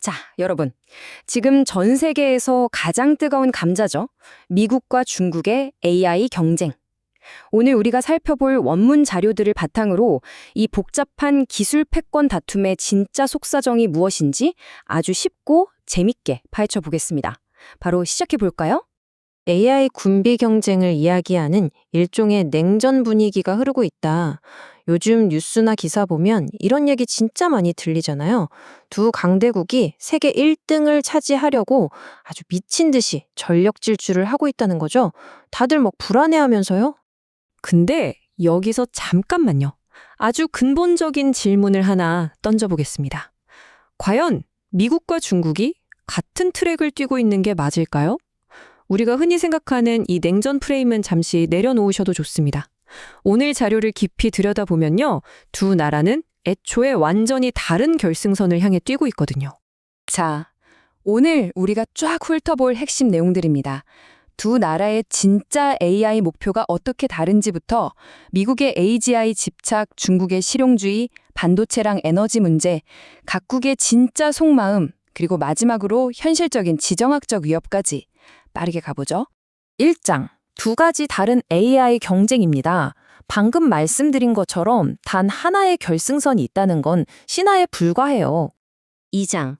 자, 여러분. 지금 전 세계에서 가장 뜨거운 감자죠. 미국과 중국의 AI 경쟁. 오늘 우리가 살펴볼 원문 자료들을 바탕으로 이 복잡한 기술 패권 다툼의 진짜 속사정이 무엇인지 아주 쉽고 재밌게 파헤쳐 보겠습니다. 바로 시작해 볼까요? AI 군비 경쟁을 이야기하는 일종의 냉전 분위기가 흐르고 있다. 요즘 뉴스나 기사 보면 이런 얘기 진짜 많이 들리잖아요. 두 강대국이 세계 1등을 차지하려고 아주 미친 듯이 전력 질주를 하고 있다는 거죠. 다들 막 불안해하면서요. 근데 여기서 잠깐만요. 아주 근본적인 질문을 하나 던져보겠습니다. 과연 미국과 중국이 같은 트랙을 뛰고 있는 게 맞을까요? 우리가 흔히 생각하는 이 냉전 프레임은 잠시 내려놓으셔도 좋습니다. 오늘 자료를 깊이 들여다보면요. 두 나라는 애초에 완전히 다른 결승선을 향해 뛰고 있거든요. 자, 오늘 우리가 쫙 훑어볼 핵심 내용들입니다. 두 나라의 진짜 AI 목표가 어떻게 다른지부터 미국의 AGI 집착, 중국의 실용주의, 반도체랑 에너지 문제, 각국의 진짜 속마음, 그리고 마지막으로 현실적인 지정학적 위협까지 빠르게 가보죠. 1장, 두 가지 다른 AI 경쟁입니다. 방금 말씀드린 것처럼 단 하나의 결승선이 있다는 건 신화에 불과해요. 2장,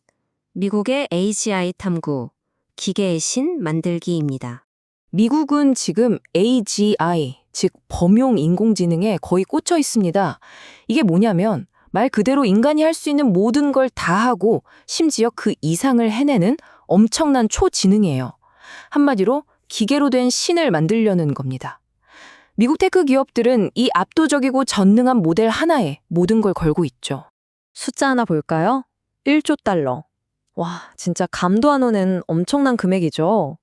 미국의 AGI 탐구, 기계의 신 만들기입니다. 미국은 지금 AGI, 즉 범용 인공지능에 거의 꽂혀 있습니다. 이게 뭐냐면 말 그대로 인간이 할 수 있는 모든 걸 다 하고 심지어 그 이상을 해내는 엄청난 초지능이에요. 한마디로 기계로 된 신을 만들려는 겁니다. 미국 테크 기업들은 이 압도적이고 전능한 모델 하나에 모든 걸 걸고 있죠. 숫자 하나 볼까요? 1조 달러. 와, 진짜 감도 안 오는 엄청난 금액이죠.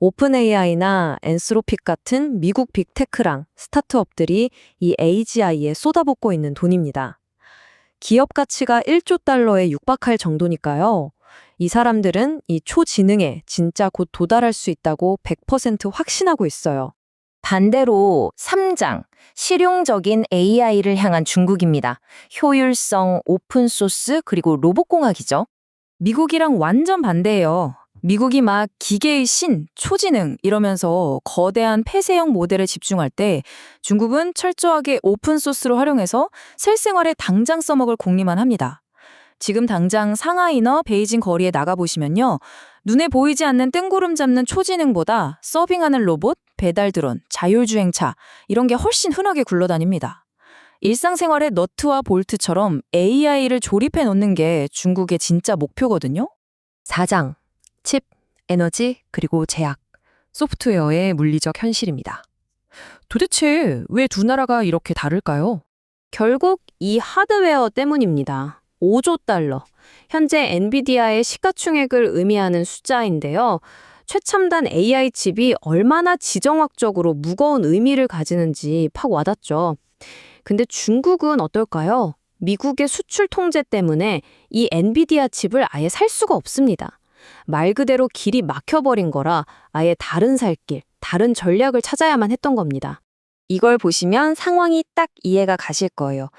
오픈 AI나 엔스로픽 같은 미국 빅테크랑 스타트업들이 이 AGI에 쏟아붓고 있는 돈입니다. 기업 가치가 1조 달러에 육박할 정도니까요. 이 사람들은 이 초지능에 진짜 곧 도달할 수 있다고 100% 확신하고 있어요. 반대로 3장, 실용적인 AI를 향한 중국입니다. 효율성, 오픈소스, 그리고 로봇공학이죠. 미국이랑 완전 반대예요. 미국이 막 기계의 신, 초지능 이러면서 거대한 폐쇄형 모델에 집중할 때 중국은 철저하게 오픈소스로 활용해서 실생활에 당장 써먹을 공리만 합니다. 지금 당장 상하이나 베이징 거리에 나가보시면요. 눈에 보이지 않는 뜬구름 잡는 초지능보다 서빙하는 로봇, 배달 드론, 자율주행차 이런 게 훨씬 흔하게 굴러다닙니다. 일상생활의 너트와 볼트처럼 AI를 조립해 놓는 게 중국의 진짜 목표거든요. 4장, 칩, 에너지, 그리고 제약, 소프트웨어의 물리적 현실입니다. 도대체 왜 두 나라가 이렇게 다를까요? 결국 이 하드웨어 때문입니다. 5조 달러. 현재 엔비디아의 시가총액을 의미하는 숫자인데요. 최첨단 AI 칩이 얼마나 지정학적으로 무거운 의미를 가지는지 팍 와닿죠. 근데 중국은 어떨까요? 미국의 수출 통제 때문에 이 엔비디아 칩을 아예 살 수가 없습니다. 말 그대로 길이 막혀버린 거라 아예 다른 살길, 다른 전략을 찾아야만 했던 겁니다. 이걸 보시면 상황이 딱 이해가 가실 거예요.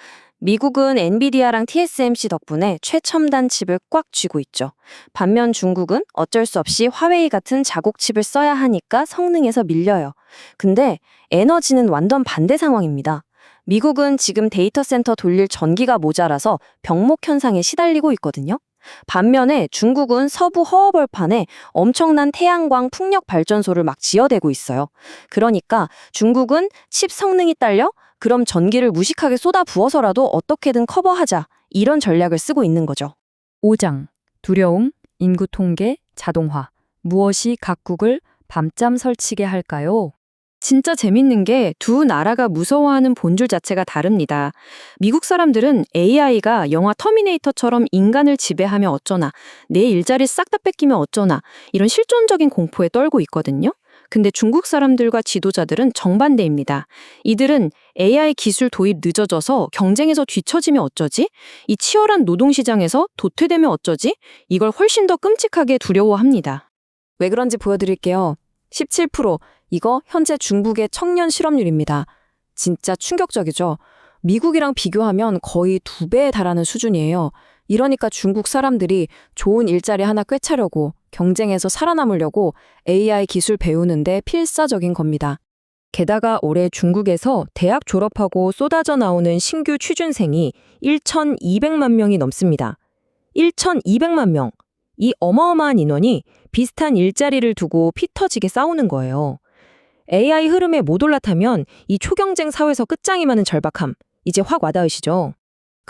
미국은 엔비디아랑 TSMC 덕분에 최첨단 칩을 꽉 쥐고 있죠. 반면 중국은 어쩔 수 없이 화웨이 같은 자국 칩을 써야 하니까 성능에서 밀려요. 근데 에너지는 완전 반대 상황입니다. 미국은 지금 데이터 센터 돌릴 전기가 모자라서 병목 현상에 시달리고 있거든요. 반면에 중국은 서부 허허벌판에 엄청난 태양광 풍력 발전소를 막 지어대고 있어요. 그러니까 중국은 칩 성능이 딸려? 그럼 전기를 무식하게 쏟아 부어서라도 어떻게든 커버하자. 이런 전략을 쓰고 있는 거죠. 5장, 두려움, 인구 통계, 자동화. 무엇이 각국을 밤잠 설치게 할까요? 진짜 재밌는 게 두 나라가 무서워하는 본질 자체가 다릅니다. 미국 사람들은 AI가 영화 터미네이터처럼 인간을 지배하면 어쩌나, 내 일자리 싹 다 뺏기면 어쩌나 이런 실존적인 공포에 떨고 있거든요. 근데 중국 사람들과 지도자들은 정반대입니다. 이들은 AI 기술 도입 늦어져서 경쟁에서 뒤처지면 어쩌지? 이 치열한 노동시장에서 도태되면 어쩌지? 이걸 훨씬 더 끔찍하게 두려워합니다. 왜 그런지 보여드릴게요. 17%. 이거 현재 중국의 청년 실업률입니다. 진짜 충격적이죠. 미국이랑 비교하면 거의 2배에 달하는 수준이에요. 이러니까 중국 사람들이 좋은 일자리 하나 꿰차려고 경쟁에서 살아남으려고 AI 기술 배우는데 필사적인 겁니다. 게다가 올해 중국에서 대학 졸업하고 쏟아져 나오는 신규 취준생이 1,200만 명이 넘습니다. 1,200만 명. 이 어마어마한 인원이 비슷한 일자리를 두고 피 터지게 싸우는 거예요. AI 흐름에 못 올라타면 이 초경쟁 사회에서 끝장이 많은 절박함, 이제 확 와닿으시죠?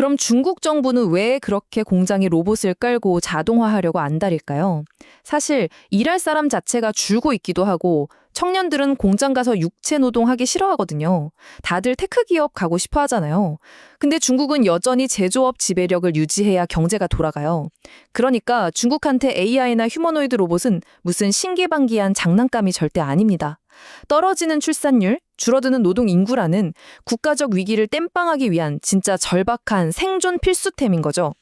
그럼 중국 정부는 왜 그렇게 공장에 로봇을 깔고 자동화하려고 안달일까요? 사실 일할 사람 자체가 줄고 있기도 하고 청년들은 공장 가서 육체 노동하기 싫어하거든요. 다들 테크 기업 가고 싶어 하잖아요. 근데 중국은 여전히 제조업 지배력을 유지해야 경제가 돌아가요. 그러니까 중국한테 AI나 휴머노이드 로봇은 무슨 신기반기한 장난감이 절대 아닙니다. 떨어지는 출산율, 줄어드는 노동 인구라는 국가적 위기를 땜빵하기 위한 진짜 절박한 생존 필수템인 거죠.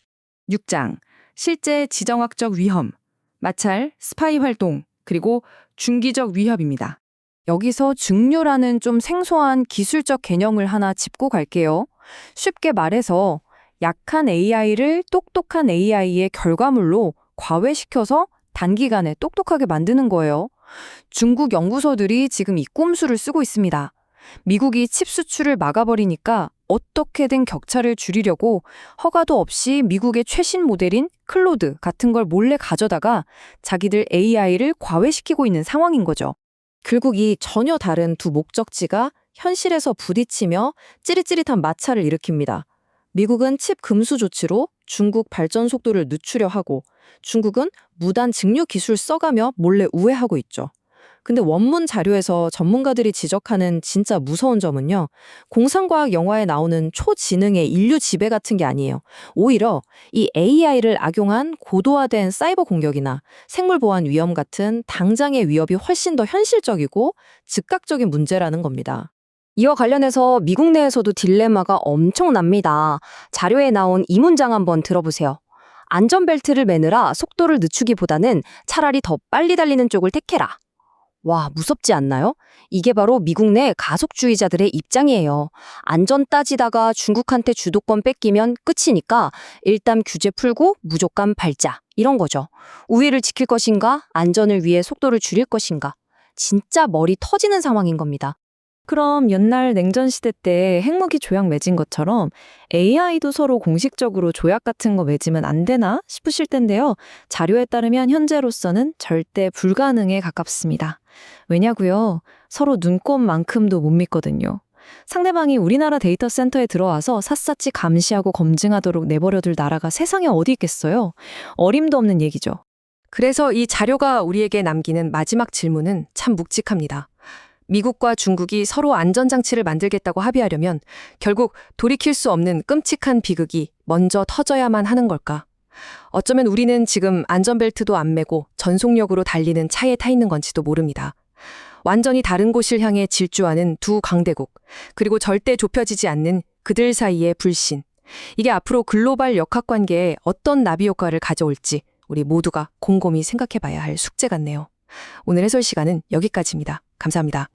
6장, 실제 지정학적 위험, 마찰, 스파이 활동, 그리고 중기적 위협입니다. 여기서 중류라는 좀 생소한 기술적 개념을 하나 짚고 갈게요. 쉽게 말해서 약한 AI를 똑똑한 AI의 결과물로 과외시켜서 단기간에 똑똑하게 만드는 거예요. 중국 연구소들이 지금 이 꼼수를 쓰고 있습니다. 미국이 칩 수출을 막아버리니까 어떻게든 격차를 줄이려고 허가도 없이 미국의 최신 모델인 클로드 같은 걸 몰래 가져다가 자기들 AI를 과외시키고 있는 상황인 거죠. 결국 이 전혀 다른 두 목적지가 현실에서 부딪히며 찌릿찌릿한 마찰을 일으킵니다. 미국은 칩 금수 조치로 중국 발전 속도를 늦추려 하고 중국은 무단 증류 기술 써가며 몰래 우회하고 있죠. 근데 원문 자료에서 전문가들이 지적하는 진짜 무서운 점은요. 공상과학 영화에 나오는 초지능의 인류 지배 같은 게 아니에요. 오히려 이 AI를 악용한 고도화된 사이버 공격이나 생물 보안 위험 같은 당장의 위협이 훨씬 더 현실적이고 즉각적인 문제라는 겁니다. 이와 관련해서 미국 내에서도 딜레마가 엄청납니다. 자료에 나온 이 문장 한번 들어보세요. 안전벨트를 매느라 속도를 늦추기보다는 차라리 더 빨리 달리는 쪽을 택해라. 와, 무섭지 않나요? 이게 바로 미국 내 가속주의자들의 입장이에요. 안전 따지다가 중국한테 주도권 뺏기면 끝이니까 일단 규제 풀고 무조건 밟자. 이런 거죠. 우위를 지킬 것인가? 안전을 위해 속도를 줄일 것인가? 진짜 머리 터지는 상황인 겁니다. 그럼 옛날 냉전 시대 때 핵무기 조약 맺은 것처럼 AI도 서로 공식적으로 조약 같은 거 맺으면 안 되나 싶으실 텐데요. 자료에 따르면 현재로서는 절대 불가능에 가깝습니다. 왜냐고요? 서로 눈꼽만큼도 못 믿거든요. 상대방이 우리나라 데이터 센터에 들어와서 샅샅이 감시하고 검증하도록 내버려둘 나라가 세상에 어디 있겠어요? 어림도 없는 얘기죠. 그래서 이 자료가 우리에게 남기는 마지막 질문은 참 묵직합니다. 미국과 중국이 서로 안전장치를 만들겠다고 합의하려면 결국 돌이킬 수 없는 끔찍한 비극이 먼저 터져야만 하는 걸까? 어쩌면 우리는 지금 안전벨트도 안 매고 전속력으로 달리는 차에 타 있는 건지도 모릅니다. 완전히 다른 곳을 향해 질주하는 두 강대국, 그리고 절대 좁혀지지 않는 그들 사이의 불신. 이게 앞으로 글로벌 역학관계에 어떤 나비 효과를 가져올지 우리 모두가 곰곰이 생각해봐야 할 숙제 같네요. 오늘 해설 시간은 여기까지입니다. 감사합니다.